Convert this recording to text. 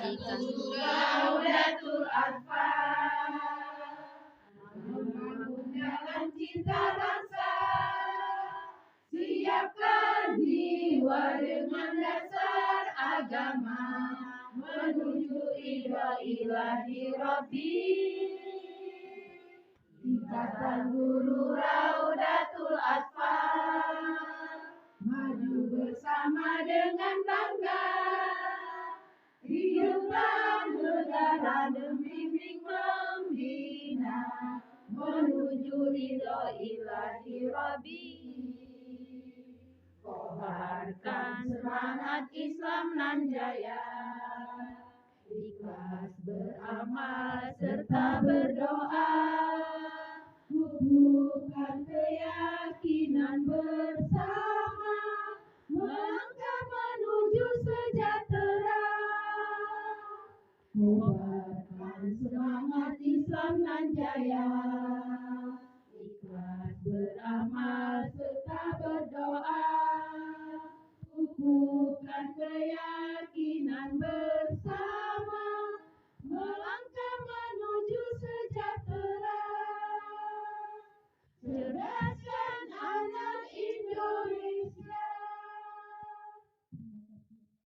Raudatul Atfal, membangun jalan cinta bangsa, siapkan jiwa dengan dasar agama, menuju ridho ilahi Rabbi. Ikatan guru Raudatul Atfal, maju bersama dengan bangga, hiduplah negara demi membina, menuju ridho ilahi Rabbi. Kobarkan semangat Islam nan jaya, ikhlas beramal serta berdoa, kukuhkan keyakinan bersama, melangkah menuju sejahtera. Kobarkan semangat Islam nan jaya,